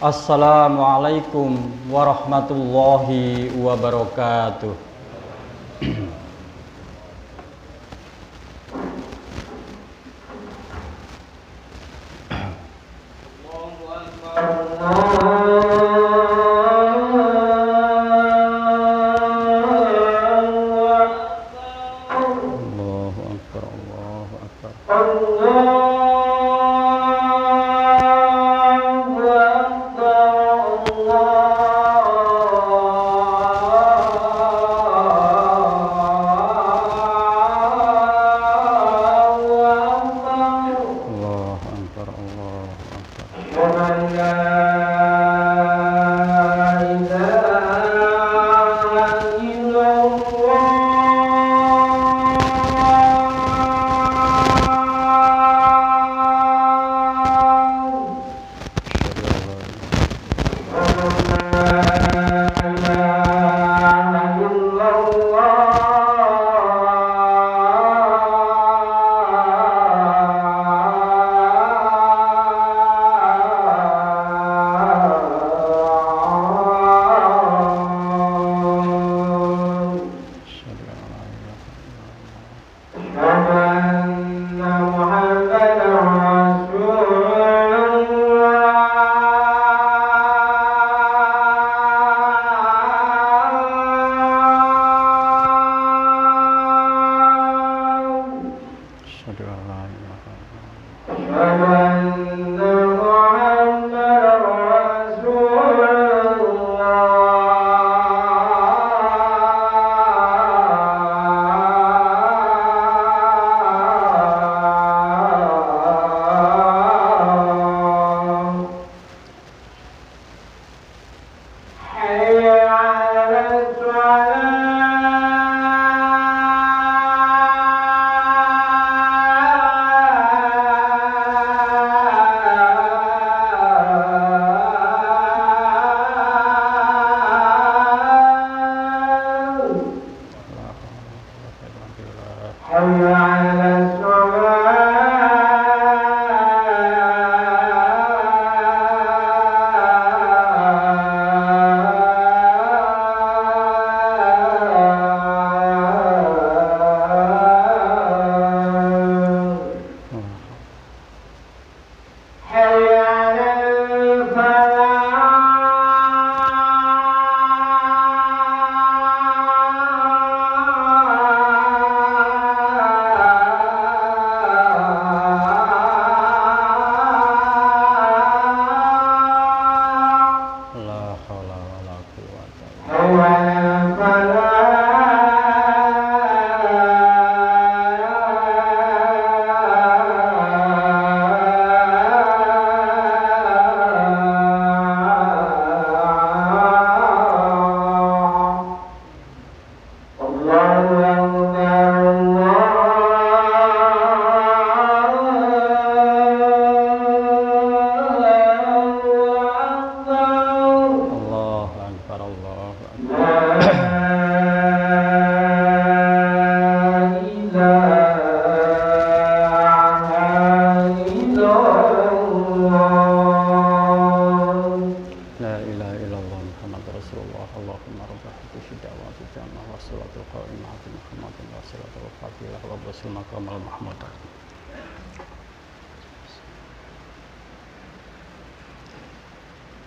Assalamualaikum warahmatullahi wabarakatuh.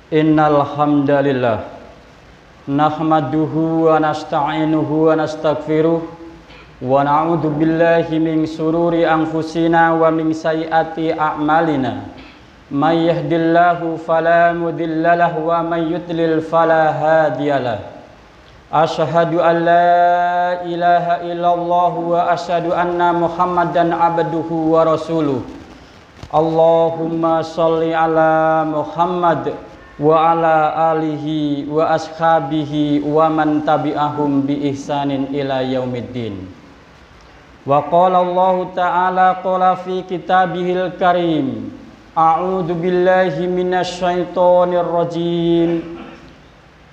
Innal hamdalillah nahmaduhu wa nasta'inuhu wa nastaghfiruh wa na'udzu billahi min sururi anfusina wa min sayyiati a'malina may yahdihillahu fala mudilla lahu wa may yudlil fala hadiyalah. Asyhadu an la ilaha illallah wa asyhadu anna Muhammadan abduhu wa rasuluh. Allahumma sholli ala Muhammad wa ala alihi wa ashabihi wa man tabi'ahum bi ihsanin ila yaumiddin. Wa qala Allah ta'ala qala fi kitabihil karim a'udzu billahi minasy syaithanir rajim.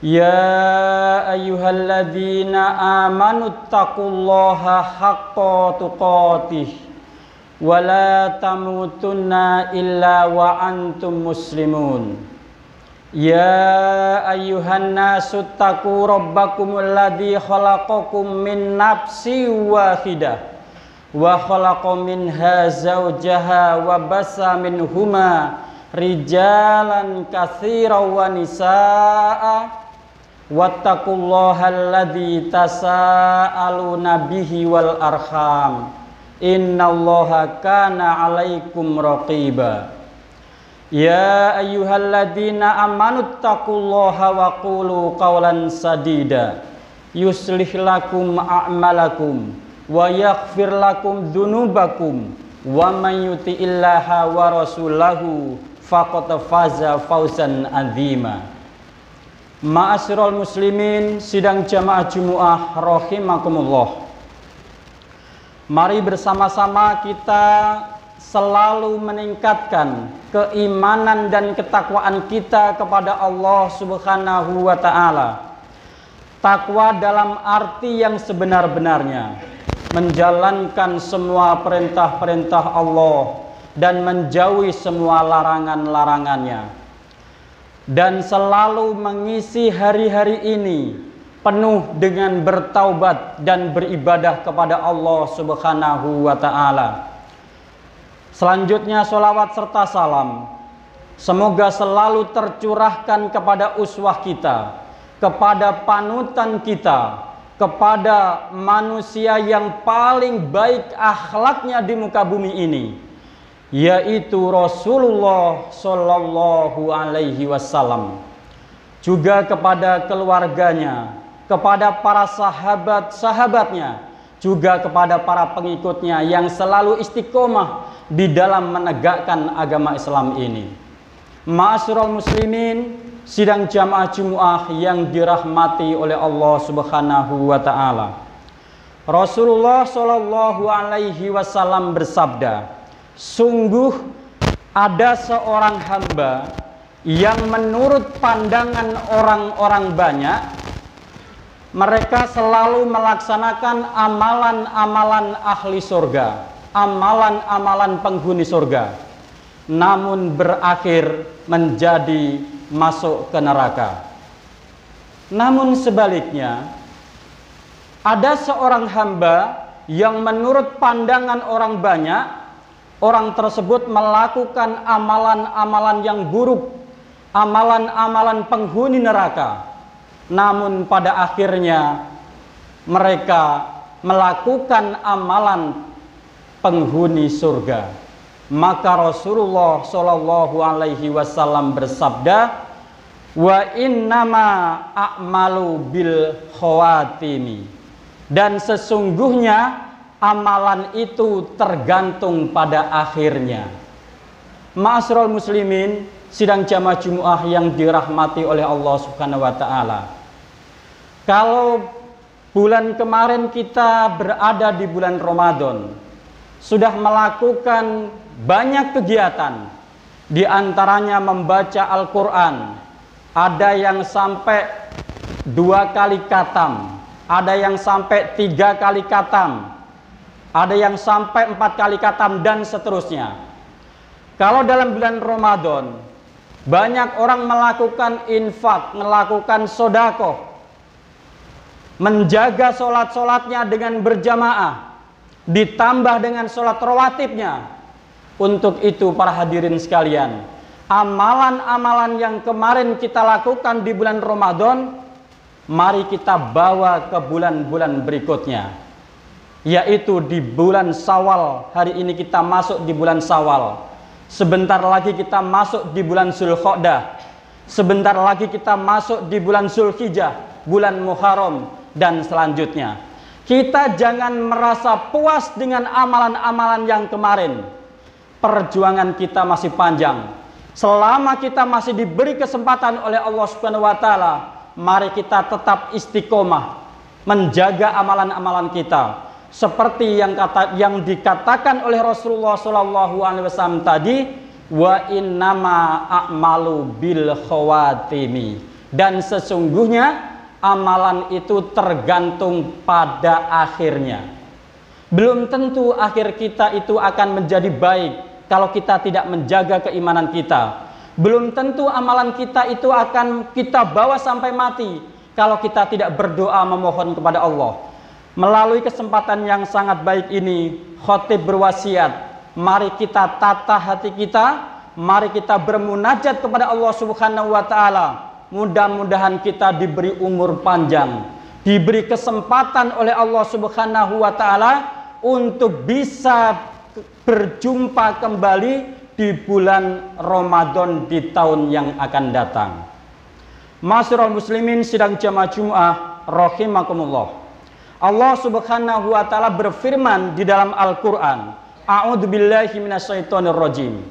Ya ayyuhalladzina amanu taqullaha haqqa tuqatih wa la tamutunna illa wa antum muslimun. Ya ayyuhan nasu taqu rabbakumul ladzi khalaqakum min nafsin wahidah wa khalaqa minha zawjaha wa bassa minhuma rijalan katsiran wa nisaa wattaqullaha alladzi tasaaluna bihi wal arham innallaha kana 'alaikum raqiba. Ya ayyuhalladzina amanu taqullaha wa qulu qawlan sadida yuslih lakum a'malakum wa yaghfir lakum dzunubakum wa man yuti'illaha wa rasulahu faqad faza fawzan 'azima. Ma'asyiral muslimin, sidang jamaah Jumat rahimakumullah. Mari bersama-sama kita selalu meningkatkan keimanan dan ketakwaan kita kepada Allah Subhanahu wa ta'ala. Takwa dalam arti yang sebenar-benarnya, menjalankan semua perintah-perintah Allah dan menjauhi semua larangan-larangannya, dan selalu mengisi hari-hari ini penuh dengan bertaubat dan beribadah kepada Allah Subhanahu wa ta'ala. Selanjutnya sholawat serta salam semoga selalu tercurahkan kepada uswah kita, kepada panutan kita, kepada manusia yang paling baik akhlaknya di muka bumi ini, yaitu Rasulullah Shallallahu Alaihi Wasallam. Juga kepada keluarganya, kepada para sahabat-sahabatnya, juga kepada para pengikutnya yang selalu istiqomah di dalam menegakkan agama Islam ini. Ma'asyiral muslimin, sidang jamaah Jumat yang dirahmati oleh Allah Subhanahu wa taala. Rasulullah Shallallahu alaihi wasallam bersabda, sungguh ada seorang hamba yang menurut pandangan orang-orang banyak, mereka selalu melaksanakan amalan-amalan ahli surga, amalan-amalan penghuni surga, namun berakhir menjadi masuk ke neraka. Namun sebaliknya, ada seorang hamba yang menurut pandangan orang banyak, orang tersebut melakukan amalan-amalan yang buruk, amalan-amalan penghuni neraka, namun pada akhirnya mereka melakukan amalan penghuni surga. Maka Rasulullah Shallallahu Alaihi Wasallam bersabda, wa innama a'malu bil khawatimi, dan sesungguhnya amalan itu tergantung pada akhirnya. Ma'asyiral muslimin, sidang jamaah Jumat yang dirahmati oleh Allah Subhanahu wa taala. Kalau bulan kemarin kita berada di bulan Ramadan, sudah melakukan banyak kegiatan, di antaranya membaca Al-Quran. Ada yang sampai 2 kali khatam, ada yang sampai 3 kali khatam, ada yang sampai 4 kali khatam, dan seterusnya. Kalau dalam bulan Ramadan, banyak orang melakukan infak, melakukan sedekah, menjaga sholat-sholatnya dengan berjamaah, ditambah dengan sholat rawatibnya. Untuk itu para hadirin sekalian, amalan-amalan yang kemarin kita lakukan di bulan Ramadan, mari kita bawa ke bulan-bulan berikutnya, yaitu di bulan Syawal. Hari ini kita masuk di bulan Syawal, sebentar lagi kita masuk di bulan Dzulqa'dah, sebentar lagi kita masuk di bulan Dzulhijjah, bulan Muharram, dan selanjutnya. Kita jangan merasa puas dengan amalan-amalan yang kemarin. Perjuangan kita masih panjang. Selama kita masih diberi kesempatan oleh Allah Subhanahu wa taala, mari kita tetap istiqomah menjaga amalan-amalan kita. Seperti yang dikatakan oleh Rasulullah Shallallahu alaihi wasallam tadi, wa innama a'malu bil khawatimi, dan sesungguhnya amalan itu tergantung pada akhirnya. Belum tentu akhir kita itu akan menjadi baik kalau kita tidak menjaga keimanan kita. Belum tentu amalan kita itu akan kita bawa sampai mati kalau kita tidak berdoa memohon kepada Allah. Melalui kesempatan yang sangat baik ini, khotib berwasiat, mari kita tata hati kita, mari kita bermunajat kepada Allah Subhanahu wa taala. Mudah-mudahan kita diberi umur panjang, diberi kesempatan oleh Allah Subhanahu wa taala untuk bisa berjumpa kembali di bulan Ramadan di tahun yang akan datang. Ma'asyiral muslimin sidang jamaah Jumat rahimakumullah. Allah Subhanahu wa taala berfirman di dalam Al-Qur'an, A'udzubillahi minasyaitonir rajim.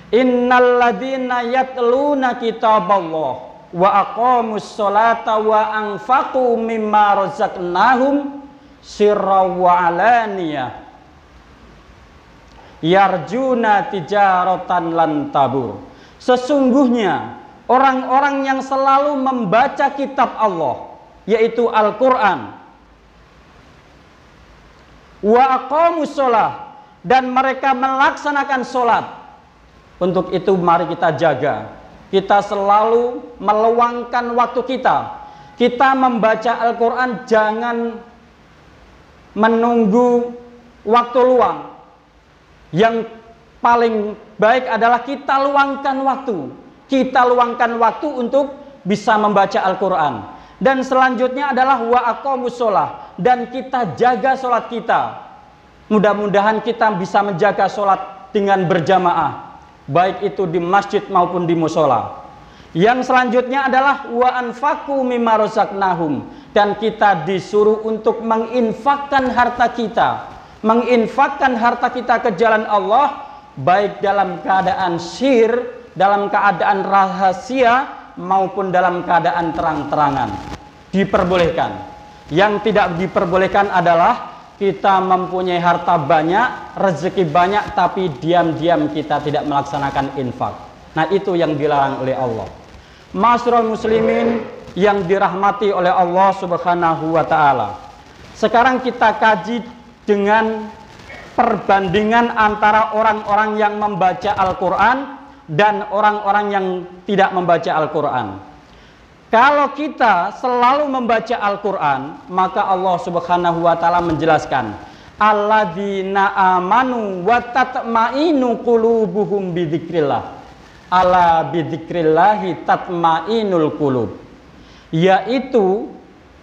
Innal ladzina yatluna kitaballah wa aqamus sholata wa anfaqu mimma razaqnahum sirran wa alaniyah yarjuna tijaratan lan tabur. Sesungguhnya orang-orang yang selalu membaca kitab Allah, yaitu Al-Quran, wa aqamus sholah, dan mereka melaksanakan sholat. Untuk itu mari kita jaga, kita selalu meluangkan waktu kita. Kita membaca Al-Quran jangan menunggu waktu luang. Yang paling baik adalah kita luangkan waktu. Kita luangkan waktu untuk bisa membaca Al-Quran. Dan selanjutnya adalah wa aqamus sholah, dan kita jaga sholat kita. Mudah-mudahan kita bisa menjaga sholat dengan berjamaah, baik itu di masjid maupun di musola. Yang selanjutnya adalah wa anfaqu mimma razaqnahum, dan kita disuruh untuk menginfakkan harta kita, menginfakkan harta kita ke jalan Allah, baik dalam keadaan sir, dalam keadaan rahasia, maupun dalam keadaan terang-terangan. Diperbolehkan. Yang tidak diperbolehkan adalah kita mempunyai harta banyak, rezeki banyak, tapi diam-diam kita tidak melaksanakan infak. Nah, itu yang dilarang oleh Allah. Ma'asyiral muslimin yang dirahmati oleh Allah Subhanahu wa taala. Sekarang kita kaji dengan perbandingan antara orang-orang yang membaca Al-Quran dan orang-orang yang tidak membaca Al-Quran. Kalau kita selalu membaca Al-Quran, maka Allah Subhanahu wa taala menjelaskan, alladzina amanu wa tatma'inu qulubuhum bidzikrillah. Ala bidzikrillahi tatma'inul qulub. Yaitu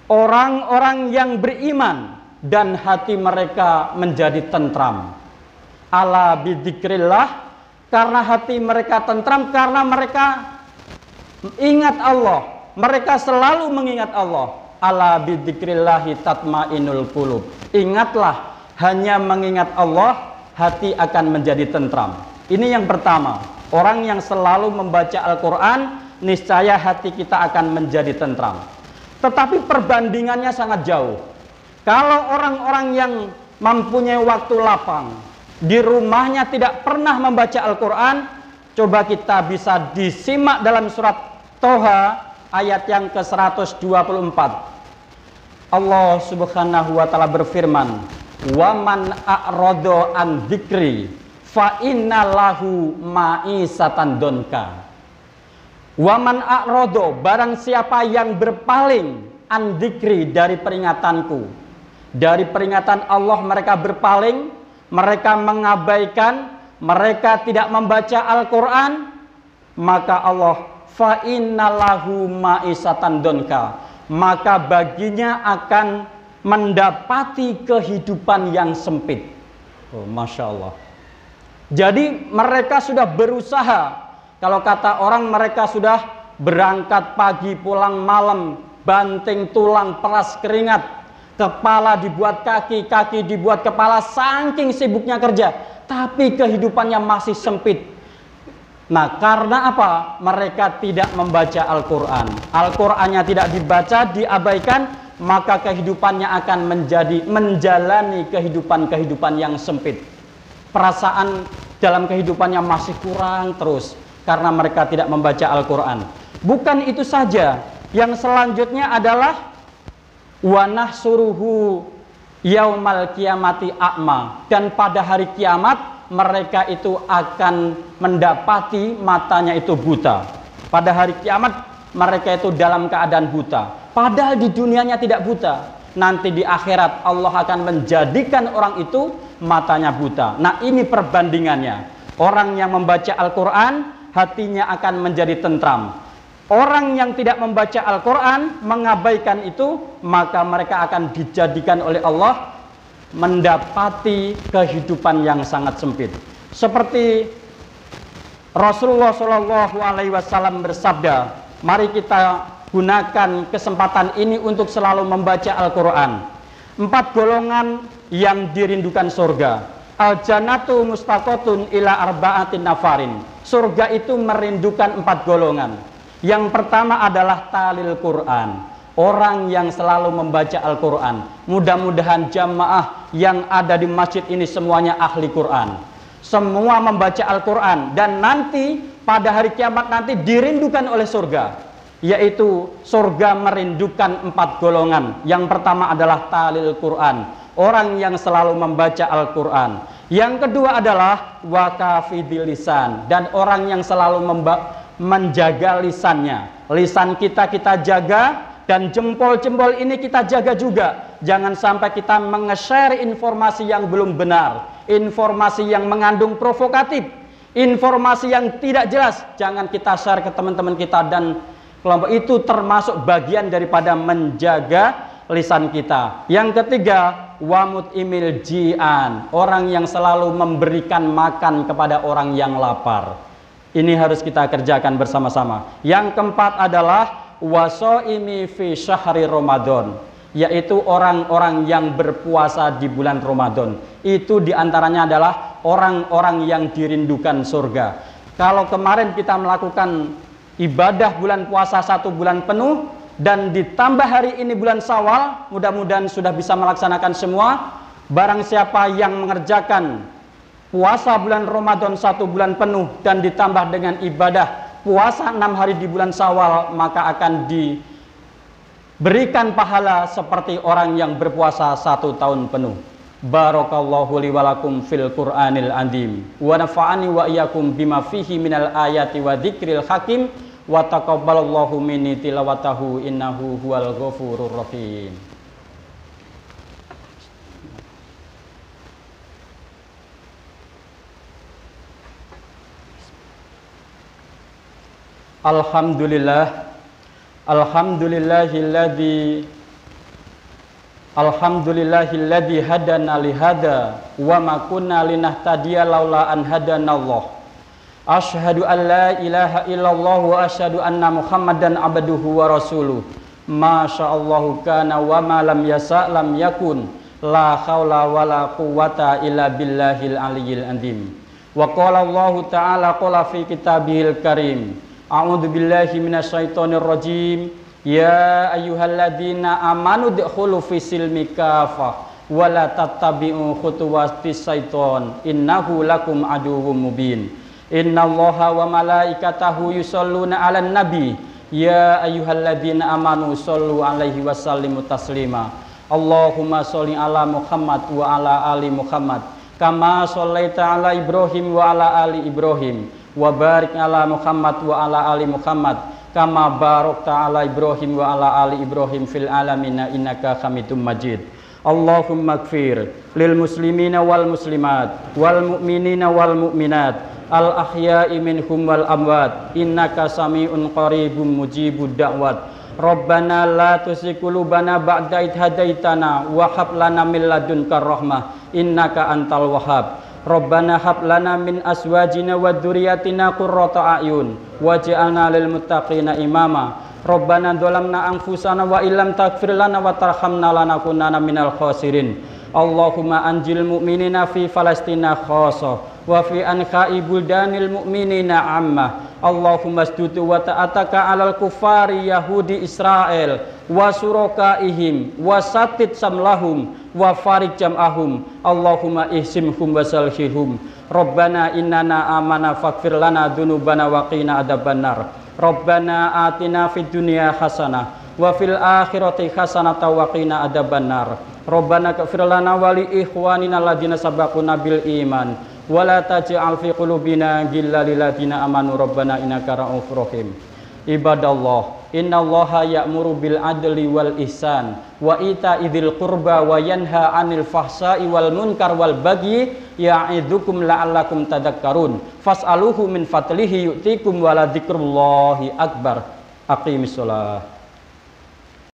orang-orang yang beriman dan hati mereka menjadi tentram. Ala bidzikrillah, karena hati mereka tentram, karena mereka ingat Allah. Mereka selalu mengingat Allah. Ala bidzikrillahi tatma'inul qulub. Ingatlah, hanya mengingat Allah, hati akan menjadi tentram. Ini yang pertama. Orang yang selalu membaca Al-Quran, niscaya hati kita akan menjadi tentram. Tetapi perbandingannya sangat jauh. Kalau orang-orang yang mempunyai waktu lapang, di rumahnya tidak pernah membaca Al-Quran, coba kita bisa disimak dalam surat Toha ayat yang ke-124. Allah Subhanahu wa taala berfirman, "Wa man a'rada an dzikri fa inna lahu ma'isatan donka." Wa man a'rada, barang siapa yang berpaling, an dzikri, dari peringatanku. Dari peringatan Allah mereka berpaling, mereka mengabaikan, mereka tidak membaca Al-Quran, maka Allah fa innalahu ma'isatan donka, maka baginya akan mendapati kehidupan yang sempit. Oh, Masya Allah. Jadi mereka sudah berusaha. Kalau kata orang, mereka sudah berangkat pagi pulang malam, banting tulang peras keringat, kepala dibuat kaki, kaki dibuat kepala, saking sibuknya kerja, tapi kehidupannya masih sempit. Nah, karena apa? Mereka tidak membaca Al-Quran. Al-Qurannya tidak dibaca, diabaikan, maka kehidupannya akan menjalani kehidupan yang sempit. Perasaan dalam kehidupannya masih kurang terus, karena mereka tidak membaca Al-Quran. Bukan itu saja, yang selanjutnya adalah wa nahsuruhu yaumal kiamati a'ma, dan pada hari kiamat mereka itu akan mendapati matanya itu buta. Pada hari kiamat mereka itu dalam keadaan buta, padahal di dunianya tidak buta. Nanti di akhirat Allah akan menjadikan orang itu matanya buta. Nah, ini perbandingannya. Orang yang membaca Al-Quran hatinya akan menjadi tentram. Orang yang tidak membaca Al-Quran, mengabaikan itu, maka mereka akan dijadikan oleh Allah mendapati kehidupan yang sangat sempit. Seperti Rasulullah SAW bersabda, mari kita gunakan kesempatan ini untuk selalu membaca Al-Quran. 4 golongan yang dirindukan surga. Al-jannatu mustaqotun ila arba'atin nafarin. Surga itu merindukan 4 golongan. Yang pertama adalah talil Quran, orang yang selalu membaca Al-Quran. Mudah-mudahan jamaah yang ada di masjid ini semuanya ahli Quran, semua membaca Al-Quran, dan nanti pada hari kiamat nanti dirindukan oleh surga. Yaitu surga merindukan 4 golongan. Yang pertama adalah talil Quran, orang yang selalu membaca Al-Quran. Yang kedua adalah wakafidil lisan, dan orang yang selalu menjaga lisannya. Lisan kita jaga, dan jempol-jempol ini kita jaga juga. Jangan sampai kita menge-share informasi yang belum benar, informasi yang mengandung provokatif, informasi yang tidak jelas. Jangan kita share ke teman-teman kita, dan kelompok itu termasuk bagian daripada menjaga lisan kita. Yang ketiga, wamut imil ji'an, orang yang selalu memberikan makan kepada orang yang lapar. Ini harus kita kerjakan bersama-sama. Yang keempat adalah wasoimi fi syahri Ramadan, yaitu orang-orang yang berpuasa di bulan Ramadan. Itu diantaranya adalah orang-orang yang dirindukan surga. Kalau kemarin kita melakukan ibadah bulan puasa 1 bulan penuh, dan ditambah hari ini bulan Syawal, mudah-mudahan sudah bisa melaksanakan semua. Barang siapa yang mengerjakan puasa bulan Ramadan 1 bulan penuh dan ditambah dengan ibadah puasa 6 hari di bulan Syawal, maka akan diberikan pahala seperti orang yang berpuasa 1 tahun penuh. Barakallahu li walakum fil Qur'anil azim wa nafa'ani wa iyyakum bima fihi minal ayati wa dzikril hakim wa taqabbalallahu minni tilawatahu innahu huwal ghafurur rahim. Alhamdulillahilladzi hadana li hada wa ma kunna linahtadiya laula an hadanallah. Asyhadu an la ilaha illallah wa asyhadu anna Muhammadan abduhu wa rasuluh. Masyaallahu kana wa ma lam yasa lam yakun. La haula wala quwwata illa billahil aliyyil azim. Wa qala Allah ta'ala qala fi kitabihil karim. A'udzu billahi minasyaitonir rajim. Ya ayyuhalladzina amanu dkhulu fi silmi kafah wa la tattabi'u khutuwatis syaiton innahu lakum aduwwum mubin. Innallaha wa malaikatahu yusholluna 'alan nabi ya ayyuhalladzina amanu shollu 'alaihi wa sallimu taslima. Allahumma sholli 'ala Muhammad wa 'ala ali Muhammad kama shallaita 'ala Ibrahim wa 'ala ali Ibrahim wa barik 'ala Muhammad wa 'ala ali Muhammad kama barakta 'ala Ibrahim wa 'ala ali Ibrahim fil alamin innaka Hamidum Majid. Allahumma ighfir lil muslimina wal muslimat wal mu'minina wal mu'minat al ahya'i minhum wal amwat innaka sami'un qaribun mujibud da'wat. Rabbana la tuzigh qulubana ba'da idh hadaitana wa hab lana min ladunka rahmah innaka antal wahhab. Rabbana hab lana min azwajina wa dzurriyyatina qurrata a'yun waj'alna lil muttaqina imama. Rabbana dzalamna anfusana wa illam taghfir lana wa tarhamna lanakunanna minal khasirin. Allahumma anjil mu'minina fi Falastina khassa wa fi anha'i buldanil mu'minina amma. Allahumma asdudu wa ta'ataka 'alal kufari yahudi Israel wa surakaihim wa satid samlahum wa farid jam'ahum. Allahumma ihsimhum wa salhihum. Rabbana innana amana faghfir lana dzunubana wa qina adzabannar. Rabbana atina fid dunya hasanah wa fil akhirati hasanah wa qina adzabannar. Rabbana ighfir lana wa li ikhwanina alladziina sabaquna bil iman wa la taj'al fi qulubina ghillan lil ladzina amanu rabbana innaka ra'ufur rahim. Ibadallah, innallaha ya'muru bil adli wal ihsan wa ita'idzil qurba wa yanha 'anil fahsai wal munkar wal bagyi ya'idzukum la'allakum tadhakkarun. Fas'aluhu min fadlihi yu'tikum wa la dzikrullahi akbar. Aqimissalah.